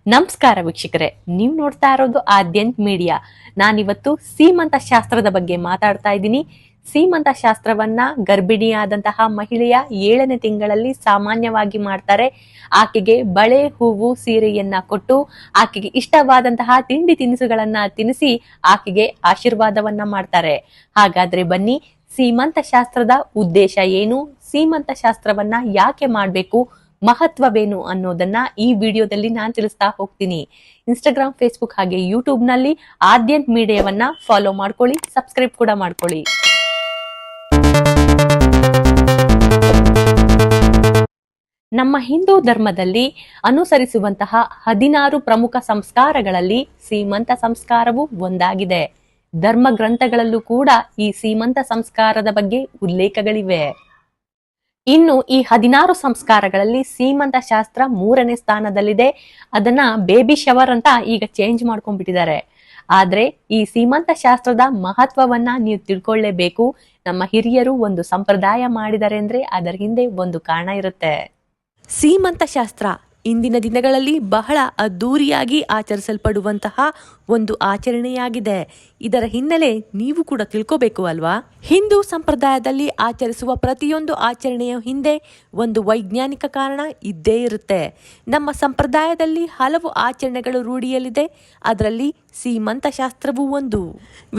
ನಮಸ್ಕಾರ ವೀಕ್ಷಕರೇ, ನೀವು ನೋಡ್ತಾ ಇರೋದು ಆದ್ಯಂತ್ ಮೀಡಿಯಾ. ನಾನಿವತ್ತು ಸೀಮಂತ ಶಾಸ್ತ್ರದ ಬಗ್ಗೆ ಮಾತಾಡ್ತಾ ಇದ್ದೀನಿ. ಸೀಮಂತ ಶಾಸ್ತ್ರವನ್ನ ಗರ್ಭಿಣಿಯಾದಂತಹ ಮಹಿಳೆಯ 7ನೇ ತಿಂಗಳಲ್ಲಿ ಸಾಮಾನ್ಯವಾಗಿ ಮಾಡ್ತಾರೆ. ಆಕೆಗೆ ಬಳೆ, ಹೂವು, ಸೀರೆಯನ್ನ ಕೊಟ್ಟು ಆಕೆಗೆ ಇಷ್ಟವಾದಂತಹ ತಿಂಡಿ ತಿನಿಸುಗಳನ್ನ ತಿನ್ನಿಸಿ ಆಕೆಗೆ ಆಶೀರ್ವಾದವನ್ನ ಮಾಡ್ತಾರೆ. ಹಾಗಾದ್ರೆ ಬನ್ನಿ, ಸೀಮಂತ ಶಾಸ್ತ್ರದ ಉದ್ದೇಶ ಏನು, ಸೀಮಂತ ಶಾಸ್ತ್ರವನ್ನ ಯಾಕೆ ಮಾಡ್ಬೇಕು, ಮಹತ್ವವೇನು ಅನ್ನೋದನ್ನ ಈ ವಿಡಿಯೋದಲ್ಲಿ ನಾನು ತಿಳಿಸ್ತಾ ಹೋಗ್ತೀನಿ. ಇನ್ಸ್ಟಾಗ್ರಾಮ್, ಫೇಸ್ಬುಕ್ ಹಾಗೆ ಯೂಟ್ಯೂಬ್ ನಲ್ಲಿ ಆದ್ಯಂತ್ ಮೀಡಿಯಾವನ್ನ ಫಾಲೋ ಮಾಡ್ಕೊಳ್ಳಿ, ಸಬ್ಸ್ಕ್ರೈಬ್ ಕೂಡ ಮಾಡ್ಕೊಳ್ಳಿ. ನಮ್ಮ ಹಿಂದೂ ಧರ್ಮದಲ್ಲಿ ಅನುಸರಿಸುವಂತಹ 16 ಪ್ರಮುಖ ಸಂಸ್ಕಾರಗಳಲ್ಲಿ ಸೀಮಂತ ಸಂಸ್ಕಾರವು ಒಂದಾಗಿದೆ. ಧರ್ಮ ಗ್ರಂಥಗಳಲ್ಲೂ ಕೂಡ ಈ ಸೀಮಂತ ಸಂಸ್ಕಾರದ ಬಗ್ಗೆ ಉಲ್ಲೇಖಗಳಿವೆ. ಇನ್ನು ಈ 16 ಸಂಸ್ಕಾರಗಳಲ್ಲಿ ಸೀಮಂತ ಶಾಸ್ತ್ರ 3ನೇ ಸ್ಥಾನದಲ್ಲಿದೆ. ಅದನ್ನ ಬೇಬಿ ಶವರ್ ಅಂತ ಈಗ ಚೇಂಜ್ ಮಾಡ್ಕೊಂಡ್ಬಿಟ್ಟಿದ್ದಾರೆ. ಆದ್ರೆ ಈ ಸೀಮಂತ ಶಾಸ್ತ್ರದ ಮಹತ್ವವನ್ನ ನೀವು ತಿಳ್ಕೊಳ್ಳೇಬೇಕು. ನಮ್ಮ ಹಿರಿಯರು ಒಂದು ಸಂಪ್ರದಾಯ ಮಾಡಿದ್ದಾರೆ ಅಂದ್ರೆ ಅದರ ಹಿಂದೆ ಒಂದು ಕಾರಣ ಇರುತ್ತೆ. ಸೀಮಂತ ಶಾಸ್ತ್ರ ಇಂದಿನ ದಿನಗಳಲ್ಲಿ ಬಹಳ ಅದ್ದೂರಿಯಾಗಿ ಆಚರಿಸಲ್ಪಡುವಂತಹ ಒಂದು ಆಚರಣೆಯಾಗಿದೆ. ಇದರ ಹಿನ್ನೆಲೆ ನೀವು ಕೂಡ ತಿಳ್ಕೋಬೇಕು ಅಲ್ವಾ? ಹಿಂದೂ ಸಂಪ್ರದಾಯದಲ್ಲಿ ಆಚರಿಸುವ ಪ್ರತಿಯೊಂದು ಆಚರಣೆಯ ಹಿಂದೆ ಒಂದು ವೈಜ್ಞಾನಿಕ ಕಾರಣ ಇದ್ದೇ ಇರುತ್ತೆ. ನಮ್ಮ ಸಂಪ್ರದಾಯದಲ್ಲಿ ಹಲವು ಆಚರಣೆಗಳು ರೂಢಿಯಲ್ಲಿದೆ. ಅದರಲ್ಲಿ ಸೀಮಂತ ಶಾಸ್ತ್ರವೂ ಒಂದು.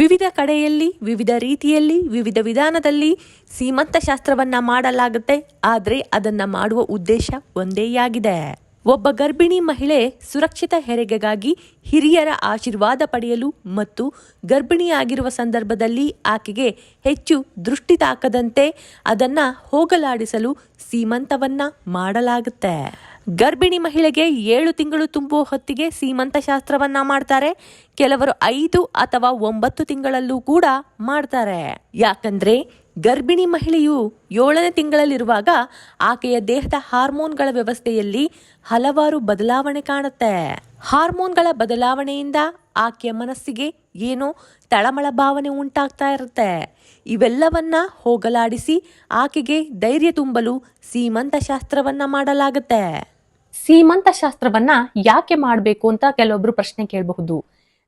ವಿವಿಧ ಕಡೆಯಲ್ಲಿ, ವಿವಿಧ ರೀತಿಯಲ್ಲಿ, ವಿವಿಧ ವಿಧಾನದಲ್ಲಿ ಸೀಮಂತ ಶಾಸ್ತ್ರವನ್ನ ಮಾಡಲಾಗುತ್ತೆ. ಆದ್ರೆ ಅದನ್ನ ಮಾಡುವ ಉದ್ದೇಶ ಒಂದೇ ಆಗಿದೆ. ಒಬ್ಬ ಗರ್ಭಿಣಿ ಮಹಿಳೆ ಸುರಕ್ಷಿತ ಹೆರಿಗೆಗಾಗಿ ಹಿರಿಯರ ಆಶೀರ್ವಾದ ಪಡೆಯಲು ಮತ್ತು ಗರ್ಭಿಣಿಯಾಗಿರುವ ಸಂದರ್ಭದಲ್ಲಿ ಆಕೆಗೆ ಹೆಚ್ಚು ದೃಷ್ಟಿ ತಾಕದಂತೆ ಅದನ್ನ ಹೋಗಲಾಡಿಸಲು ಸೀಮಂತವನ್ನ ಮಾಡಲಾಗುತ್ತೆ. ಗರ್ಭಿಣಿ ಮಹಿಳೆಗೆ 7 ತಿಂಗಳು ತುಂಬುವ ಹೊತ್ತಿಗೆ ಸೀಮಂತ ಶಾಸ್ತ್ರವನ್ನ ಮಾಡ್ತಾರೆ. ಕೆಲವರು 5 ಅಥವಾ 9 ತಿಂಗಳಲ್ಲೂ ಕೂಡ ಮಾಡ್ತಾರೆ. ಯಾಕಂದ್ರೆ ಗರ್ಭಿಣಿ ಮಹಿಳೆಯು 7ನೇ ತಿಂಗಳಲ್ಲಿರುವಾಗ ಆಕೆಯ ದೇಹದ ಹಾರ್ಮೋನ್ಗಳ ವ್ಯವಸ್ಥೆಯಲ್ಲಿ ಹಲವಾರು ಬದಲಾವಣೆ ಕಾಣುತ್ತೆ. ಹಾರ್ಮೋನ್ಗಳ ಬದಲಾವಣೆಯಿಂದ ಆಕೆಯ ಮನಸ್ಸಿಗೆ ಏನೋ ತಳಮಳ ಭಾವನೆ ಉಂಟಾಗ್ತಾ ಇರುತ್ತೆ. ಇವೆಲ್ಲವನ್ನ ಹೋಗಲಾಡಿಸಿ ಆಕೆಗೆ ಧೈರ್ಯ ತುಂಬಲು ಸೀಮಂತ ಶಾಸ್ತ್ರವನ್ನ ಮಾಡಲಾಗುತ್ತೆ. ಸೀಮಂತ ಶಾಸ್ತ್ರವನ್ನ ಯಾಕೆ ಮಾಡಬೇಕು ಅಂತ ಕೆಲವೊಬ್ರು ಪ್ರಶ್ನೆ ಕೇಳಬಹುದು.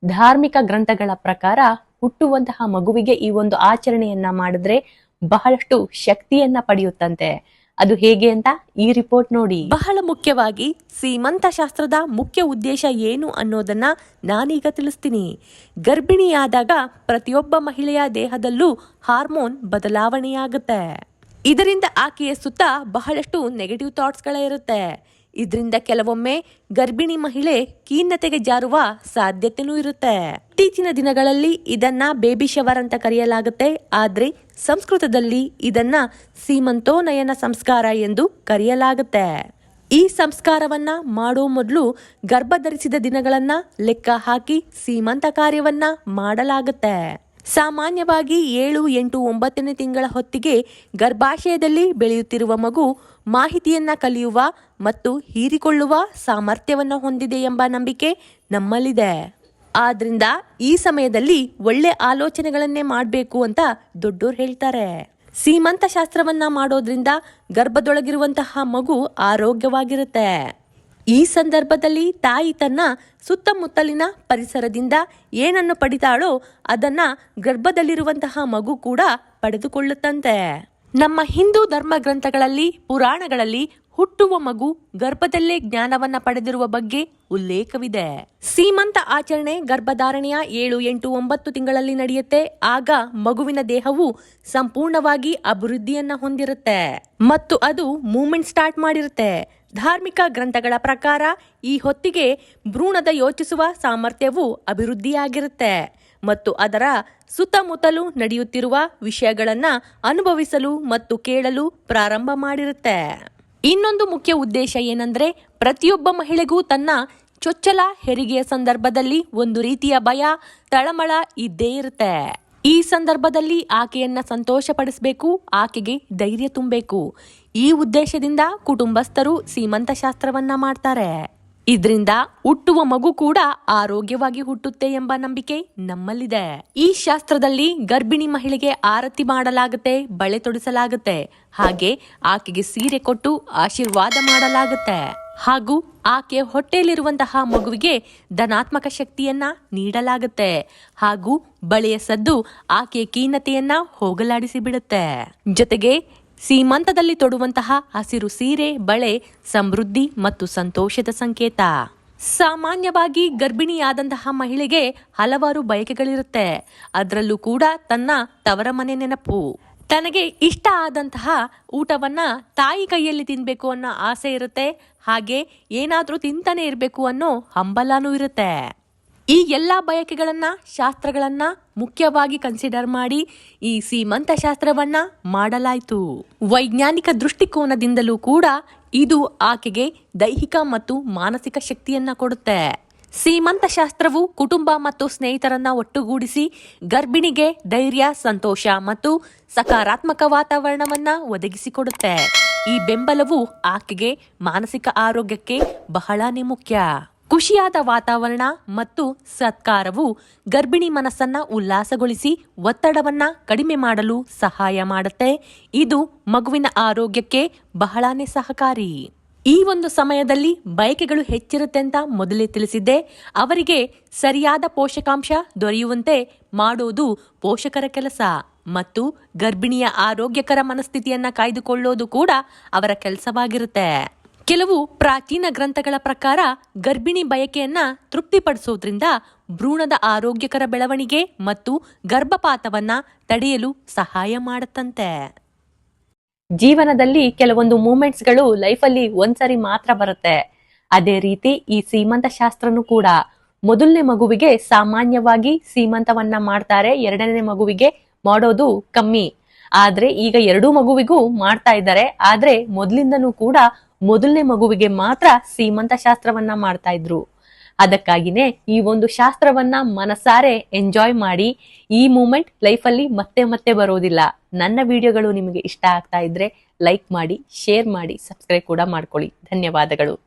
ಧಾರ್ಮಿಕ ಗ್ರಂಥಗಳ ಪ್ರಕಾರ ಹುಟ್ಟುವಂತಹ ಮಗುವಿಗೆ ಈ ಒಂದು ಆಚರಣೆಯನ್ನ ಮಾಡಿದ್ರೆ ಬಹಳಷ್ಟು ಶಕ್ತಿಯನ್ನ ಪಡೆಯುತ್ತಂತೆ. ಅದು ಹೇಗೆ ಅಂತ ಈ ರಿಪೋರ್ಟ್ ನೋಡಿ. ಬಹಳ ಮುಖ್ಯವಾಗಿ ಸೀಮಂತ ಶಾಸ್ತ್ರದ ಮುಖ್ಯ ಉದ್ದೇಶ ಏನು ಅನ್ನೋದನ್ನ ನಾನೀಗ ತಿಳಿಸ್ತೀನಿ. ಗರ್ಭಿಣಿಯಾದಾಗ ಪ್ರತಿಯೊಬ್ಬ ಮಹಿಳೆಯ ದೇಹದಲ್ಲೂ ಹಾರ್ಮೋನ್ ಬದಲಾವಣೆಯಾಗುತ್ತೆ. ಇದರಿಂದ ಆಕೆಯ ಸುತ್ತ ಬಹಳಷ್ಟು ನೆಗೆಟಿವ್ ಥಾಟ್ಸ್ಗಳೇ ಇರುತ್ತೆ. ಇದರಿಂದ ಕೆಲವೊಮ್ಮೆ ಗರ್ಭಿಣಿ ಮಹಿಳೆ ಖಿನ್ನತೆಗೆ ಜಾರುವ ಸಾಧ್ಯತೆನೂ ಇರುತ್ತೆ. ಇತ್ತೀಚಿನ ದಿನಗಳಲ್ಲಿ ಇದನ್ನ ಬೇಬಿ ಶವರ್ ಅಂತ ಕರೆಯಲಾಗುತ್ತೆ. ಆದ್ರೆ ಸಂಸ್ಕೃತದಲ್ಲಿ ಇದನ್ನ ಸೀಮಂತೋನಯನ ಸಂಸ್ಕಾರ ಎಂದು ಕರೆಯಲಾಗುತ್ತೆ. ಈ ಸಂಸ್ಕಾರವನ್ನ ಮಾಡೋ ಮೊದಲು ಗರ್ಭ ಧರಿಸಿದ ದಿನಗಳನ್ನ ಲೆಕ್ಕ ಹಾಕಿ ಸೀಮಂತ ಕಾರ್ಯವನ್ನ ಮಾಡಲಾಗುತ್ತೆ. ಸಾಮಾನ್ಯವಾಗಿ 7, 8, 9ನೇ ತಿಂಗಳ ಹೊತ್ತಿಗೆ ಗರ್ಭಾಶಯದಲ್ಲಿ ಬೆಳೆಯುತ್ತಿರುವ ಮಗು ಮಾಹಿತಿಯನ್ನ ಕಲಿಯುವ ಮತ್ತು ಹೀರಿಕೊಳ್ಳುವ ಸಾಮರ್ಥ್ಯವನ್ನು ಹೊಂದಿದೆ ಎಂಬ ನಂಬಿಕೆ ನಮ್ಮಲ್ಲಿದೆ. ಆದ್ರಿಂದ ಈ ಸಮಯದಲ್ಲಿ ಒಳ್ಳೆ ಆಲೋಚನೆಗಳನ್ನೇ ಮಾಡಬೇಕು ಅಂತ ದೊಡ್ಡೋರು ಹೇಳ್ತಾರೆ. ಸೀಮಂತ ಶಾಸ್ತ್ರವನ್ನ ಮಾಡೋದ್ರಿಂದ ಗರ್ಭದೊಳಗಿರುವಂತಹ ಮಗು ಆರೋಗ್ಯವಾಗಿರುತ್ತೆ. ಈ ಸಂದರ್ಭದಲ್ಲಿ ತಾಯಿ ತನ್ನ ಸುತ್ತಮುತ್ತಲಿನ ಪರಿಸರದಿಂದ ಏನನ್ನು ಪಡಿತಾಳೋ ಅದನ್ನ ಗರ್ಭದಲ್ಲಿರುವಂತಹ ಮಗು ಕೂಡ ಪಡೆದುಕೊಳ್ಳುತ್ತಂತೆ. ನಮ್ಮ ಹಿಂದೂ ಧರ್ಮ ಗ್ರಂಥಗಳಲ್ಲಿ, ಪುರಾಣಗಳಲ್ಲಿ ಹುಟ್ಟುವ ಮಗು ಗರ್ಭದಲ್ಲೇ ಜ್ಞಾನವನ್ನ ಪಡೆದಿರುವ ಬಗ್ಗೆ ಉಲ್ಲೇಖವಿದೆ. ಸೀಮಂತ ಆಚರಣೆ ಗರ್ಭಧಾರಣೆಯ 7, 8, 9 ತಿಂಗಳಲ್ಲಿ ನಡೆಯುತ್ತೆ. ಆಗ ಮಗುವಿನ ದೇಹವು ಸಂಪೂರ್ಣವಾಗಿ ಅಭಿವೃದ್ಧಿಯನ್ನ ಹೊಂದಿರುತ್ತೆ ಮತ್ತು ಅದು ಮೂವ್ಮೆಂಟ್ ಸ್ಟಾರ್ಟ್ ಮಾಡಿರುತ್ತೆ. ಧಾರ್ಮಿಕ ಗ್ರಂಥಗಳ ಪ್ರಕಾರ ಈ ಹೊತ್ತಿಗೆ ಭ್ರೂಣದ ಯೋಚಿಸುವ ಸಾಮರ್ಥ್ಯವು ಅಭಿವೃದ್ಧಿಯಾಗಿರುತ್ತೆ ಮತ್ತು ಅದರ ಸುತ್ತಮುತ್ತಲೂ ನಡೆಯುತ್ತಿರುವ ವಿಷಯಗಳನ್ನ ಅನುಭವಿಸಲು ಮತ್ತು ಕೇಳಲು ಪ್ರಾರಂಭ ಮಾಡಿರುತ್ತೆ. ಇನ್ನೊಂದು ಮುಖ್ಯ ಉದ್ದೇಶ ಏನಂದ್ರೆ, ಪ್ರತಿಯೊಬ್ಬ ಮಹಿಳೆಗೂ ತನ್ನ ಚೊಚ್ಚಲ ಹೆರಿಗೆಯ ಸಂದರ್ಭದಲ್ಲಿ ಒಂದು ರೀತಿಯ ಭಯ, ತಳಮಳ ಇದ್ದೇ ಇರುತ್ತೆ. ಈ ಸಂದರ್ಭದಲ್ಲಿ ಆಕೆಯನ್ನ ಸಂತೋಷಪಡಿಸಬೇಕು, ಆಕೆಗೆ ಧೈರ್ಯ ತುಂಬಬೇಕು. ಈ ಉದ್ದೇಶದಿಂದ ಕುಟುಂಬಸ್ಥರು ಸೀಮಂತ ಶಾಸ್ತ್ರವನ್ನ ಮಾಡ್ತಾರೆ. ಇದರಿಂದ ಹುಟ್ಟುವ ಮಗು ಕೂಡ ಆರೋಗ್ಯವಾಗಿ ಹುಟ್ಟುತ್ತೆ ಎಂಬ ನಂಬಿಕೆ ನಮ್ಮಲ್ಲಿದೆ. ಈ ಶಾಸ್ತ್ರದಲ್ಲಿ ಗರ್ಭಿಣಿ ಮಹಿಳೆಗೆ ಆರತಿ ಮಾಡಲಾಗುತ್ತೆ, ಬಳೆ ತೊಡಿಸಲಾಗುತ್ತೆ, ಹಾಗೆ ಆಕೆಗೆ ಸೀರೆ ಕೊಟ್ಟು ಆಶೀರ್ವಾದ ಮಾಡಲಾಗುತ್ತೆ. ಹಾಗೂ ಆಕೆ ಹೊಟ್ಟೆಯಲ್ಲಿರುವಂತಹ ಮಗುವಿಗೆ ಧನಾತ್ಮಕ ಶಕ್ತಿಯನ್ನ ನೀಡಲಾಗುತ್ತೆ ಹಾಗೂ ಬಳೆಯ ಸದ್ದು ಆಕೆಯ ಖಿನ್ನತೆಯನ್ನ ಹೋಗಲಾಡಿಸಿ ಬಿಡುತ್ತೆ. ಜೊತೆಗೆ ಸೀಮಂತದಲ್ಲಿ ತೊಡುವಂತಹ ಹಸಿರು ಸೀರೆ ಬಳೆ ಸಮೃದ್ಧಿ ಮತ್ತು ಸಂತೋಷದ ಸಂಕೇತ. ಸಾಮಾನ್ಯವಾಗಿ ಗರ್ಭಿಣಿಯಾದಂತಹ ಮಹಿಳೆಗೆ ಹಲವಾರು ಬಯಕೆಗಳಿರುತ್ತೆ. ಅದರಲ್ಲೂ ಕೂಡ ತನ್ನ ತವರ ಮನೆ ನೆನಪು, ತನಗೆ ಇಷ್ಟ ಆದಂತಹ ಊಟವನ್ನ ತಾಯಿ ಕೈಯಲ್ಲಿ ತಿನ್ಬೇಕು ಅನ್ನೋ ಆಸೆ ಇರುತ್ತೆ. ಹಾಗೆ ಏನಾದ್ರೂ ತಿಂತಾನೆ ಇರಬೇಕು ಅನ್ನೋ ಹಂಬಲನೂ ಇರುತ್ತೆ. ಈ ಎಲ್ಲಾ ಬಯಕೆಗಳನ್ನ ಶಾಸ್ತ್ರಗಳನ್ನ ಮುಖ್ಯವಾಗಿ ಕನ್ಸಿಡರ್ ಮಾಡಿ ಈ ಸೀಮಂತ ಶಾಸ್ತ್ರವನ್ನ ಮಾಡಲಾಯಿತು. ವೈಜ್ಞಾನಿಕ ದೃಷ್ಟಿಕೋನದಿಂದಲೂ ಕೂಡ ಇದು ಆಕೆಗೆ ದೈಹಿಕ ಮತ್ತು ಮಾನಸಿಕ ಶಕ್ತಿಯನ್ನ ಕೊಡುತ್ತೆ. ಸೀಮಂತ ಶಾಸ್ತ್ರವು ಕುಟುಂಬ ಮತ್ತು ಸ್ನೇಹಿತರನ್ನ ಒಟ್ಟುಗೂಡಿಸಿ ಗರ್ಭಿಣಿಗೆ ಧೈರ್ಯ, ಸಂತೋಷ ಮತ್ತು ಸಕಾರಾತ್ಮಕ ವಾತಾವರಣವನ್ನ ಒದಗಿಸಿಕೊಡುತ್ತೆ. ಈ ಬೆಂಬಲವು ಆಕೆಗೆ ಮಾನಸಿಕ ಆರೋಗ್ಯಕ್ಕೆ ಬಹಳನೇ ಮುಖ್ಯ. ಖುಷಿಯಾದ ವಾತಾವರಣ ಮತ್ತು ಸತ್ಕಾರವು ಗರ್ಭಿಣಿ ಮನಸ್ಸನ್ನ ಉಲ್ಲಾಸಗೊಳಿಸಿ ಒತ್ತಡವನ್ನ ಕಡಿಮೆ ಮಾಡಲು ಸಹಾಯ ಮಾಡುತ್ತೆ. ಇದು ಮಗುವಿನ ಆರೋಗ್ಯಕ್ಕೆ ಬಹಳನೇ ಸಹಕಾರಿ. ಈ ಒಂದು ಸಮಯದಲ್ಲಿ ಬಯಕೆಗಳು ಹೆಚ್ಚಿರುತ್ತೆ ಅಂತ ಮೊದಲೇ ತಿಳಿಸಿದ್ದೆ. ಅವರಿಗೆ ಸರಿಯಾದ ಪೋಷಕಾಂಶ ದೊರೆಯುವಂತೆ ಮಾಡೋದು ಪೋಷಕರ ಕೆಲಸ ಮತ್ತು ಗರ್ಭಿಣಿಯ ಆರೋಗ್ಯಕರ ಮನಸ್ಥಿತಿಯನ್ನ ಕಾಯ್ದುಕೊಳ್ಳೋದು ಕೂಡ ಅವರ ಕೆಲಸವಾಗಿರುತ್ತೆ. ಕೆಲವು ಪ್ರಾಚೀನ ಗ್ರಂಥಗಳ ಪ್ರಕಾರ ಗರ್ಭಿಣಿ ಬಯಕೆಯನ್ನ ತೃಪ್ತಿಪಡಿಸೋದ್ರಿಂದ ಭ್ರೂಣದ ಆರೋಗ್ಯಕರ ಬೆಳವಣಿಗೆ ಮತ್ತು ಗರ್ಭಪಾತವನ್ನ ತಡೆಯಲು ಸಹಾಯ ಮಾಡುತ್ತಂತೆ. ಜೀವನದಲ್ಲಿ ಕೆಲವೊಂದು ಮೂಮೆಂಟ್ಸ್ಗಳು ಲೈಫಲ್ಲಿ ಒಂದ್ಸರಿ ಮಾತ್ರ ಬರುತ್ತೆ. ಅದೇ ರೀತಿ ಈ ಸೀಮಂತ ಶಾಸ್ತ್ರನೂ ಕೂಡ ಮೊದಲನೇ ಮಗುವಿಗೆ ಸಾಮಾನ್ಯವಾಗಿ ಸೀಮಂತವನ್ನ ಮಾಡ್ತಾರೆ, ಎರಡನೇ ಮಗುವಿಗೆ ಮಾಡೋದು ಕಮ್ಮಿ. ಆದ್ರೆ ಈಗ ಎರಡೂ ಮಗುವಿಗೂ ಮಾಡ್ತಾ ಇದ್ದಾರೆ. ಆದ್ರೆ ಮೊದಲಿಂದನೂ ಕೂಡ ಮೊದಲನೇ ಮಗುವಿಗೆ ಮಾತ್ರ ಸೀಮಂತ ಶಾಸ್ತ್ರವನ್ನ ಮಾಡ್ತಾ ಇದ್ರು. ಅದಕ್ಕಾಗಿನೇ ಈ ಒಂದು ಶಾಸ್ತ್ರವನ್ನ ಮನಸಾರೆ ಎಂಜಾಯ್ ಮಾಡಿ. ಈ ಮೂಮೆಂಟ್ ಲೈಫಲ್ಲಿ ಮತ್ತೆ ಮತ್ತೆ ಬರೋದಿಲ್ಲ. ನನ್ನ ವಿಡಿಯೋಗಳು ನಿಮಗೆ ಇಷ್ಟ ಆಗ್ತಾ ಇದ್ರೆ ಲೈಕ್ ಮಾಡಿ, ಶೇರ್ ಮಾಡಿ, ಸಬ್ಸ್ಕ್ರೈಬ್ ಕೂಡ ಮಾಡ್ಕೊಳ್ಳಿ. ಧನ್ಯವಾದಗಳು.